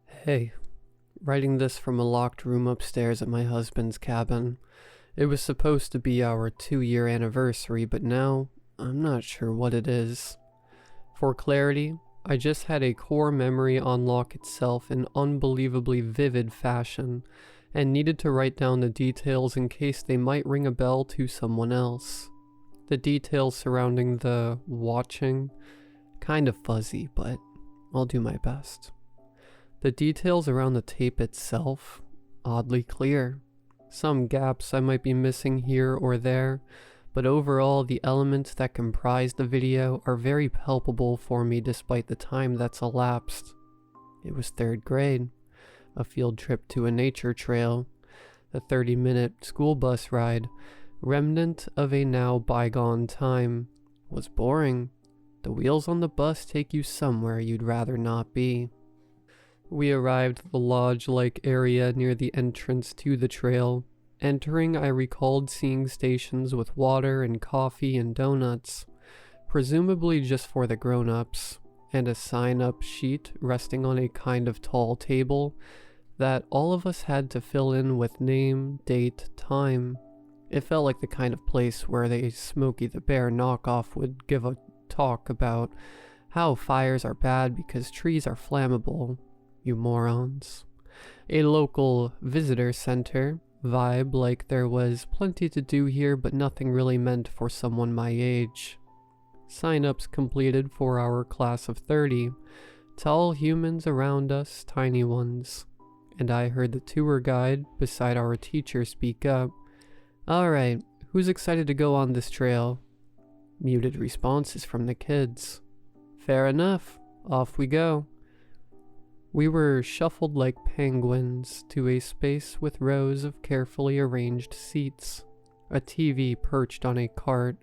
Hey, writing this from a locked room upstairs at my husband's cabin. It was supposed to be our 2-year anniversary, but now I'm not sure what it is. For clarity, I just had a core memory unlock itself in unbelievably vivid fashion, and needed to write down the details in case they might ring a bell to someone else. The details surrounding the watching, kind of fuzzy, but I'll do my best. The details around the tape itself, oddly clear. Some gaps I might be missing here or there, but overall the elements that comprise the video are very palpable for me despite the time that's elapsed. It was 3rd grade, a field trip to a nature trail, a 30-minute school bus ride, remnant of a now bygone time. Was boring. The wheels on the bus take you somewhere you'd rather not be. We arrived at the lodge-like area near the entrance to the trail. Entering, I recalled seeing stations with water and coffee and donuts, presumably just for the grown-ups, and a sign-up sheet resting on a kind of tall table that all of us had to fill in with name, date, time. It felt like the kind of place where the Smokey the Bear knockoff would give a talk about how fires are bad because trees are flammable. You morons. A local visitor center vibe, like there was plenty to do here but nothing really meant for someone my age. Sign-ups completed for our class of 30. Tall humans around us, tiny ones. And I heard the tour guide beside our teacher speak up. "Alright, who's excited to go on this trail?" Muted responses from the kids. "Fair enough, off we go." We were shuffled like penguins to a space with rows of carefully arranged seats, a TV perched on a cart,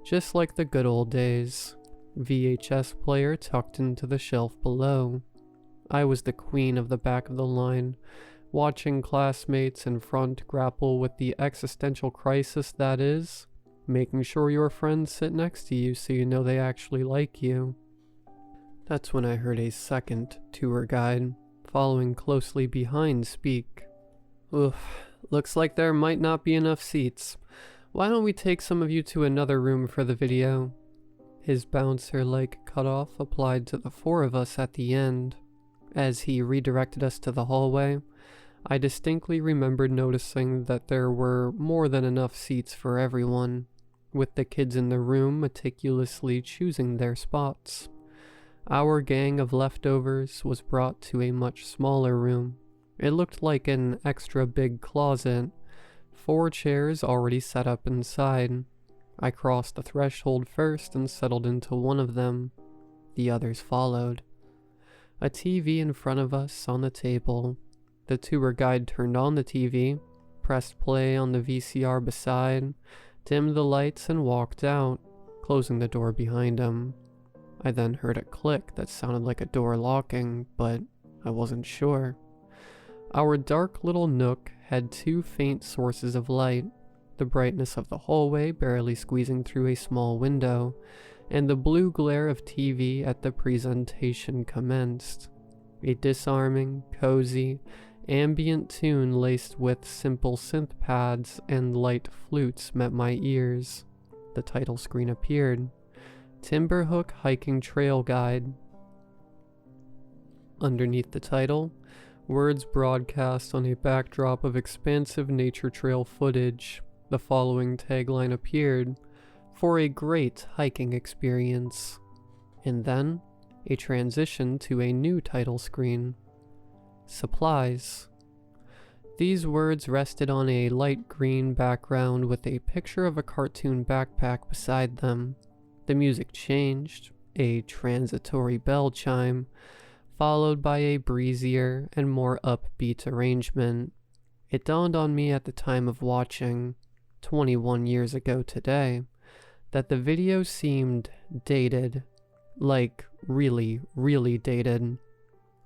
just like the good old days, VHS player tucked into the shelf below. I was the queen of the back of the line, watching classmates in front grapple with the existential crisis that is, making sure your friends sit next to you so you know they actually like you. That's when I heard a second tour guide, following closely behind, speak. "Oof, looks like there might not be enough seats. Why don't we take some of you to another room for the video?" His bouncer-like cutoff applied to the 4 of us at the end. As he redirected us to the hallway, I distinctly remembered noticing that there were more than enough seats for everyone, with the kids in the room meticulously choosing their spots. Our gang of leftovers was brought to a much smaller room. It looked like an extra big closet, 4 chairs already set up inside. I crossed the threshold first and settled into one of them. The others followed. A TV in front of us on the table. The tour guide turned on the TV, pressed play on the VCR beside, dimmed the lights and walked out, closing the door behind him. I then heard a click that sounded like a door locking, but I wasn't sure. Our dark little nook had 2 faint sources of light, the brightness of the hallway barely squeezing through a small window, and the blue glare of TV at the presentation commenced. A disarming, cozy, ambient tune laced with simple synth pads and light flutes met my ears. The title screen appeared. Timberbrook Hiking Trail Guide. Underneath the title, words broadcast on a backdrop of expansive nature trail footage. The following tagline appeared: "For a great hiking experience." And then, a transition to a new title screen. Supplies. These words rested on a light green background with a picture of a cartoon backpack beside them. The music changed, a transitory bell chime, followed by a breezier and more upbeat arrangement. It dawned on me at the time of watching, 21 years ago today, that the video seemed dated, like really, really dated,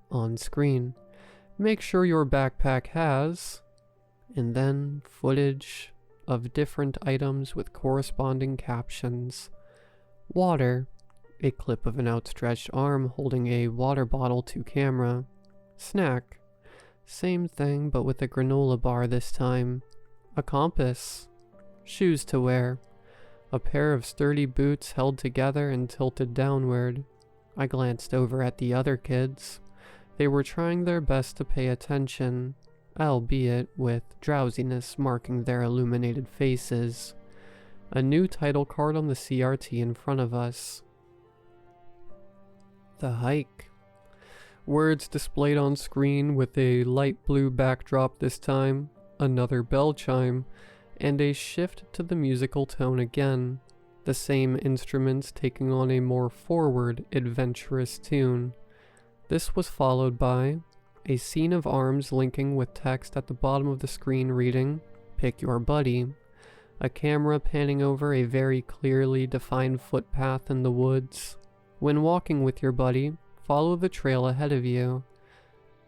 on screen. "Make sure your backpack has," and then footage of different items with corresponding captions. Water, a clip of an outstretched arm holding a water bottle to camera. Snack. Same thing, but with a granola bar this time. A compass. Shoes to wear. A pair of sturdy boots held together and tilted downward. I glanced over at the other kids. They were trying their best to pay attention, albeit with drowsiness marking their illuminated faces. A new title card on the CRT in front of us. The hike. Words displayed on screen with a light blue backdrop this time, another bell chime, and a shift to the musical tone again, the same instruments taking on a more forward, adventurous tune. This was followed by a scene of arms linking with text at the bottom of the screen reading, "Pick your buddy," a camera panning over a very clearly defined footpath in the woods. When walking with your buddy, follow the trail ahead of you.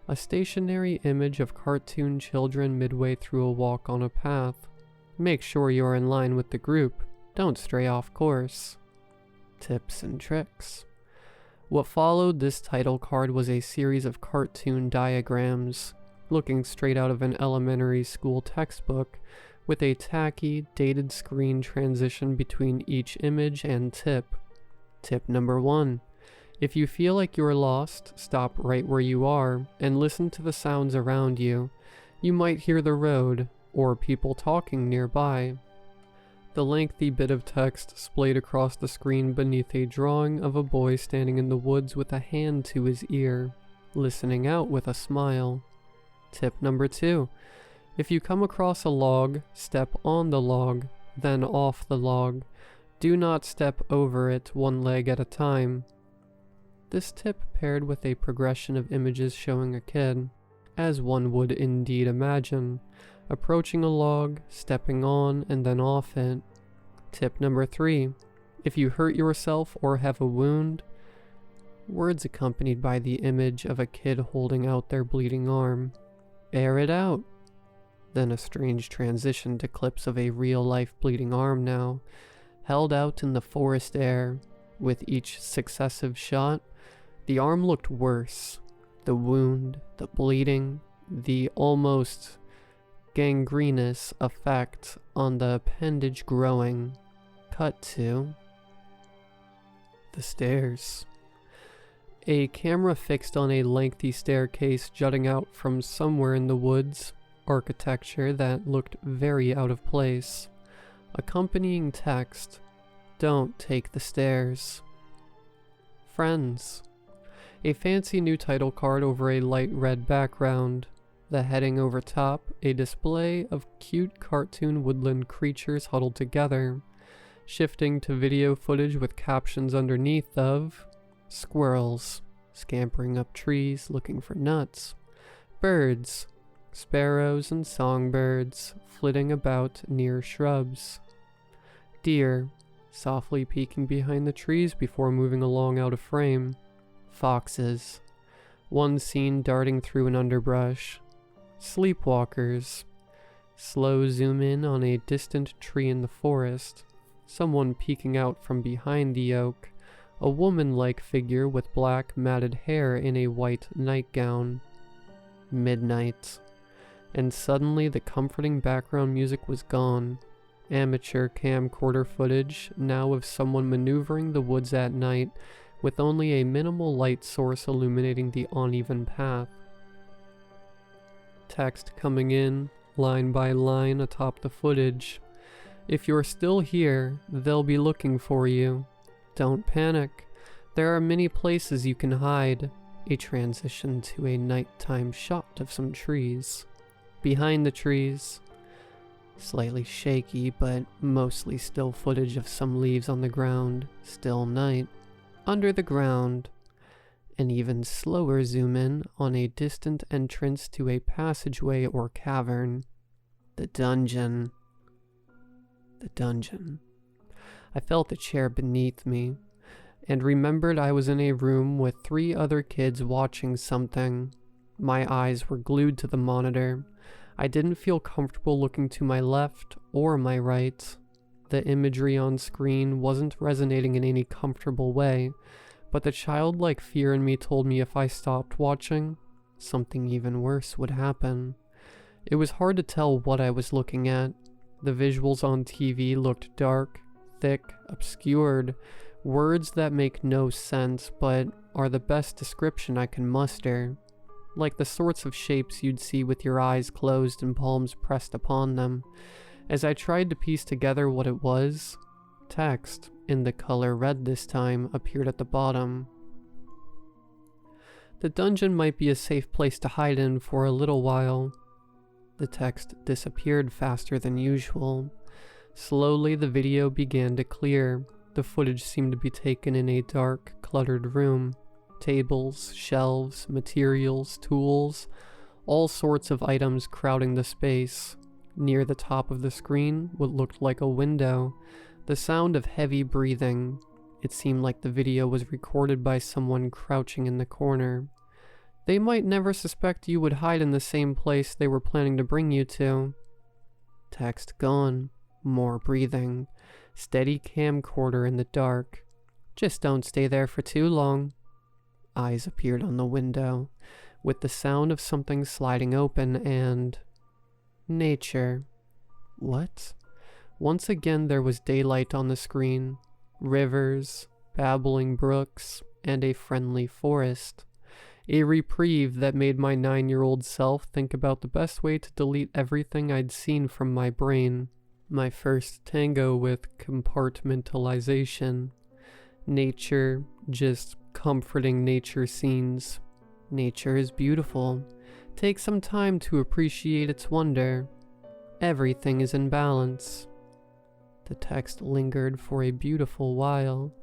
A stationary image of cartoon children midway through a walk on a path. Make sure you are in line with the group. Don't stray off course. Tips and tricks. What followed this title card was a series of cartoon diagrams, looking straight out of an elementary school textbook, with a tacky, dated screen transition between each image and tip. Tip number 1. If you feel like you're lost, stop right where you are and listen to the sounds around you. You might hear the road, or people talking nearby. The lengthy bit of text splayed across the screen beneath a drawing of a boy standing in the woods with a hand to his ear, listening out with a smile. Tip number 2. If you come across a log, step on the log, then off the log. Do not step over it one leg at a time. This tip paired with a progression of images showing a kid, as one would indeed imagine, approaching a log, stepping on, and then off it. Tip number 3. If you hurt yourself or have a wound, words accompanied by the image of a kid holding out their bleeding arm. Air it out. Then a strange transition to clips of a real-life bleeding arm now, held out in the forest air. With each successive shot, the arm looked worse. The wound, the bleeding, the almost gangrenous effect on the appendage growing. Cut to the stairs. A camera fixed on a lengthy staircase jutting out from somewhere in the woods, architecture that looked very out of place. Accompanying text, "Don't take the stairs." Friends. A fancy new title card over a light red background. The heading over top, a display of cute cartoon woodland creatures huddled together, shifting to video footage with captions underneath of squirrels, scampering up trees looking for nuts, birds, sparrows and songbirds flitting about near shrubs, deer, softly peeking behind the trees before moving along out of frame, foxes, one seen darting through an underbrush, sleepwalkers, slow zoom in on a distant tree in the forest, someone peeking out from behind the oak, a woman-like figure with black matted hair in a white nightgown. Midnight. And suddenly the comforting background music was gone. Amateur camcorder footage now of someone maneuvering the woods at night with only a minimal light source illuminating the uneven path. Text coming in, line by line atop the footage. If you're still here, they'll be looking for you. Don't panic. There are many places you can hide. A transition to a nighttime shot of some trees. Behind the trees, slightly shaky but mostly still footage of some leaves on the ground, still night. Under the ground, an even slower zoom in on a distant entrance to a passageway or cavern. The dungeon. The dungeon. I felt the chair beneath me, and remembered I was in a room with 3 other kids watching something. My eyes were glued to the monitor. I didn't feel comfortable looking to my left or my right. The imagery on screen wasn't resonating in any comfortable way, but the childlike fear in me told me if I stopped watching, something even worse would happen. It was hard to tell what I was looking at. The visuals on TV looked dark, thick, obscured, words that make no sense but are the best description I can muster, like the sorts of shapes you'd see with your eyes closed and palms pressed upon them. As I tried to piece together what it was, text, in the color red this time, appeared at the bottom. The dungeon might be a safe place to hide in for a little while. The text disappeared faster than usual. Slowly the video began to clear. The footage seemed to be taken in a dark, cluttered room. Tables, shelves, materials, tools, all sorts of items crowding the space. Near the top of the screen, what looked like a window, the sound of heavy breathing. It seemed like the video was recorded by someone crouching in the corner. They might never suspect you would hide in the same place they were planning to bring you to. Text gone. More breathing. Steady camcorder in the dark. Just don't stay there for too long. Eyes appeared on the window, with the sound of something sliding open and... nature. What? Once again there was daylight on the screen. Rivers, babbling brooks, and a friendly forest. A reprieve that made my 9-year-old self think about the best way to delete everything I'd seen from my brain. My first tango with compartmentalization. Nature, just comforting nature scenes. Nature is beautiful. Take some time to appreciate its wonder. Everything is in balance. The text lingered for a beautiful while,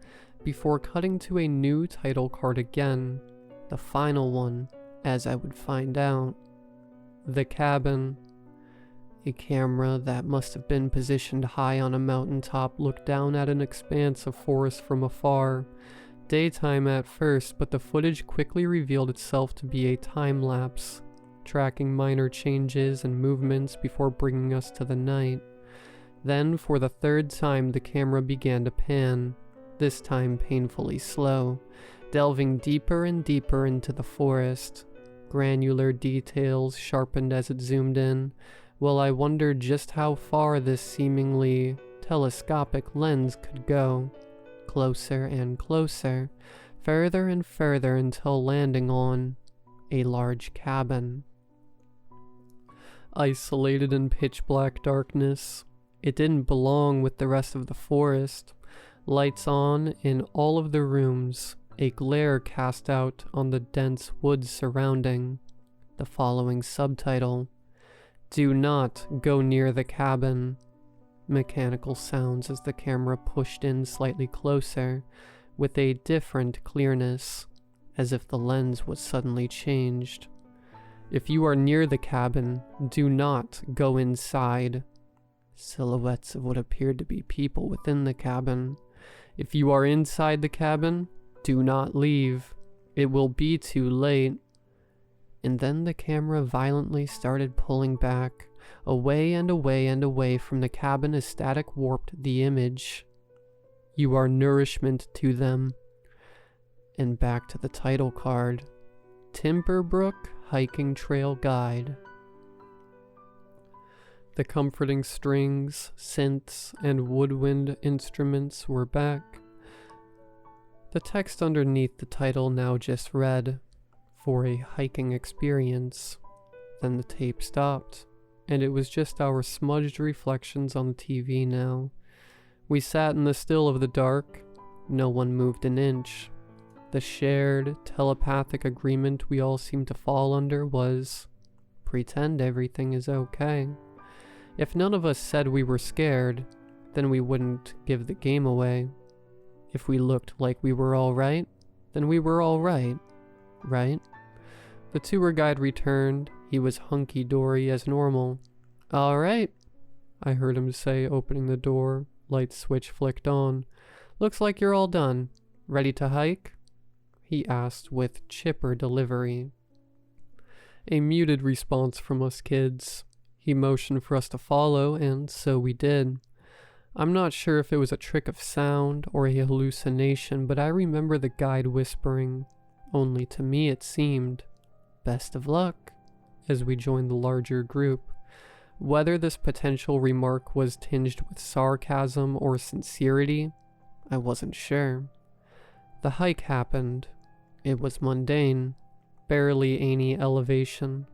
before cutting to a new title card again. The final one, as I would find out. The cabin. A camera that must have been positioned high on a mountaintop looked down at an expanse of forest from afar. Daytime at first, but the footage quickly revealed itself to be a time-lapse, tracking minor changes and movements before bringing us to the night. Then, for the third time, the camera began to pan, this time painfully slow, delving deeper and deeper into the forest. Granular details sharpened as it zoomed in, while I wondered just how far this seemingly telescopic lens could go. Closer and closer, further and further until landing on a large cabin. Isolated in pitch-black darkness, it didn't belong with the rest of the forest. Lights on in all of the rooms, a glare cast out on the dense woods surrounding. The following subtitle: "Do not go near the cabin." Mechanical sounds as the camera pushed in slightly closer, with a different clearness, as if the lens was suddenly changed. "If you are near the cabin, do not go inside." Silhouettes of what appeared to be people within the cabin. "If you are inside the cabin, do not leave. It will be too late." And then the camera violently started pulling back, away and away and away from the cabin as static warped the image. "You are nourishment to them." And back to the title card. Timberbrook Hiking Trail Guide. The comforting strings, synths, and woodwind instruments were back. The text underneath the title now just read, "For a hiking experience." Then the tape stopped, and it was just our smudged reflections on the TV now. We sat in the still of the dark. No one moved an inch. The shared, telepathic agreement we all seemed to fall under was, pretend everything is okay. If none of us said we were scared, then we wouldn't give the game away. If we looked like we were alright, then we were alright, right? The tour guide returned. He was hunky-dory as normal. "Alright," I heard him say, opening the door. Light switch flicked on. "Looks like you're all done. Ready to hike?" he asked with chipper delivery. A muted response from us kids. He motioned for us to follow, and so we did. I'm not sure if it was a trick of sound or a hallucination, but I remember the guide whispering, only to me it seemed, Best of luck, as we joined the larger group. Whether this potential remark was tinged with sarcasm or sincerity, I wasn't sure. The hike happened. It was mundane, barely any elevation.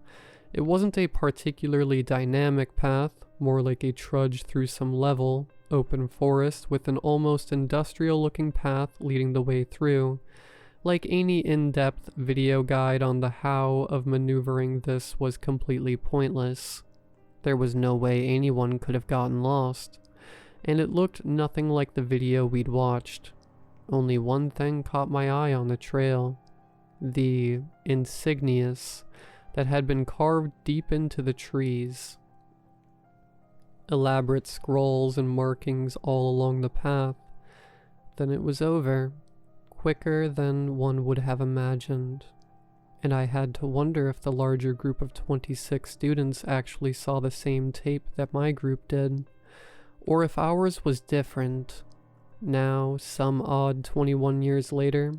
It wasn't a particularly dynamic path, more like a trudge through some level, open forest with an almost industrial-looking path leading the way through. Like any in-depth video guide on the how of maneuvering this was completely pointless. There was no way anyone could have gotten lost, and it looked nothing like the video we'd watched. Only one thing caught my eye on the trail: the insignias that had been carved deep into the trees. Elaborate scrolls and markings all along the path. Then it was over, quicker than one would have imagined. And I had to wonder if the larger group of 26 students actually saw the same tape that my group did, or if ours was different. Now, some odd 21 years later,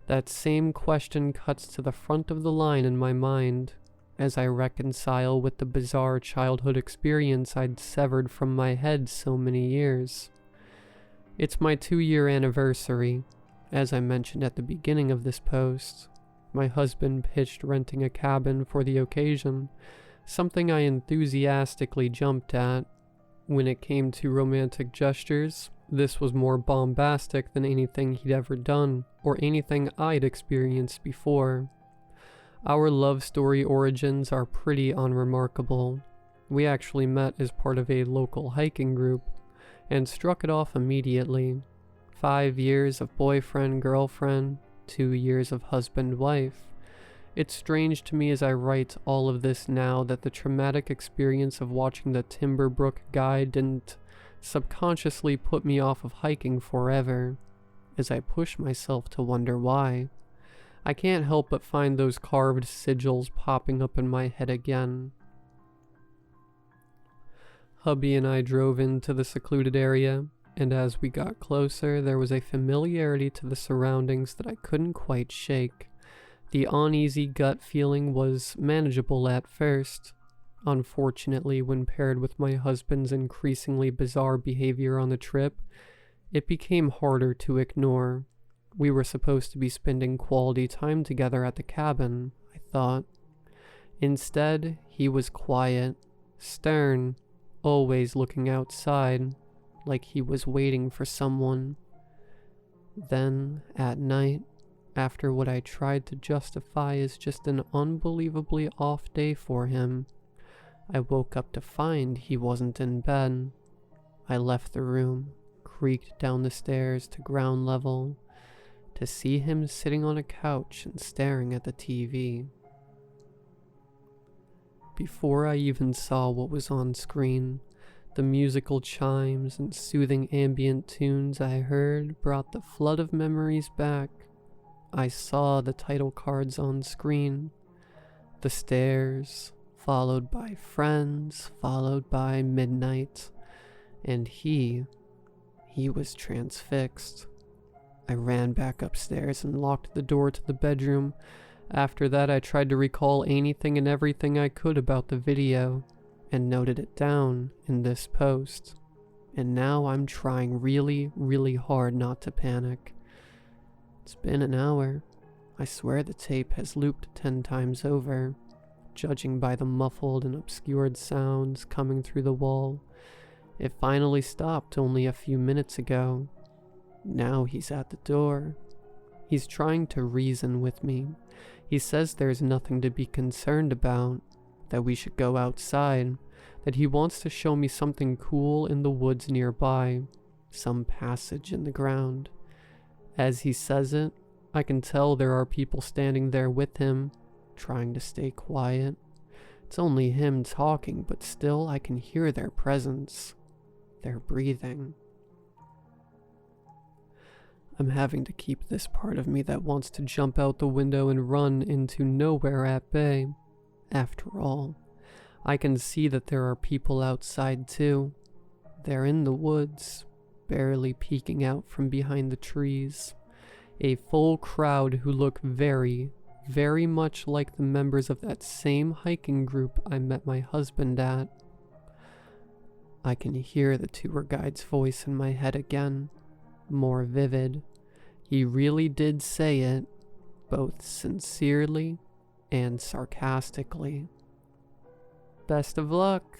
that same question cuts to the front of the line in my mind as I reconcile with the bizarre childhood experience I'd severed from my head so many years. It's my 2-year anniversary. As I mentioned at the beginning of this post, my husband pitched renting a cabin for the occasion, something I enthusiastically jumped at. When it came to romantic gestures, this was more bombastic than anything he'd ever done, or anything I'd experienced before. Our love story origins are pretty unremarkable. We actually met as part of a local hiking group, and struck it off immediately. 5 years of boyfriend-girlfriend, 2 years of husband-wife. It's strange to me as I write all of this now that the traumatic experience of watching the Timberbrook guide didn't subconsciously put me off of hiking forever, as I push myself to wonder why. I can't help but find those carved sigils popping up in my head again. Hubby and I drove into the secluded area, and as we got closer, there was a familiarity to the surroundings that I couldn't quite shake. The uneasy gut feeling was manageable at first. Unfortunately, when paired with my husband's increasingly bizarre behavior on the trip, it became harder to ignore. We were supposed to be spending quality time together at the cabin, I thought. Instead, he was quiet, stern, always looking outside, like he was waiting for someone. Then, at night, after what I tried to justify as just an unbelievably off day for him, I woke up to find he wasn't in bed. I left the room, creaked down the stairs to ground level, to see him sitting on a couch and staring at the TV. Before I even saw what was on screen, the musical chimes and soothing ambient tunes I heard brought the flood of memories back. I saw the title cards on screen, the stairs, followed by friends, followed by midnight, and he was transfixed. I ran back upstairs and locked the door to the bedroom. After that, I tried to recall anything and everything I could about the video, and noted it down in this post. And now I'm trying really, really hard not to panic. It's been an hour. I swear the tape has looped 10 times over, judging by the muffled and obscured sounds coming through the wall. It finally stopped only a few minutes ago. Now he's at the door. He's trying to reason with me. He says there's nothing to be concerned about, that we should go outside, that he wants to show me something cool in the woods nearby, some passage in the ground. As he says it, I can tell there are people standing there with him, trying to stay quiet. It's only him talking, but still I can hear their presence, their breathing. I'm having to keep this part of me that wants to jump out the window and run into nowhere at bay. After all, I can see that there are people outside too. They're in the woods, barely peeking out from behind the trees. A full crowd who look very, very much like the members of that same hiking group I met my husband at. I can hear the tour guide's voice in my head again, more vivid. He really did say it, both sincerely and sarcastically. Best of luck.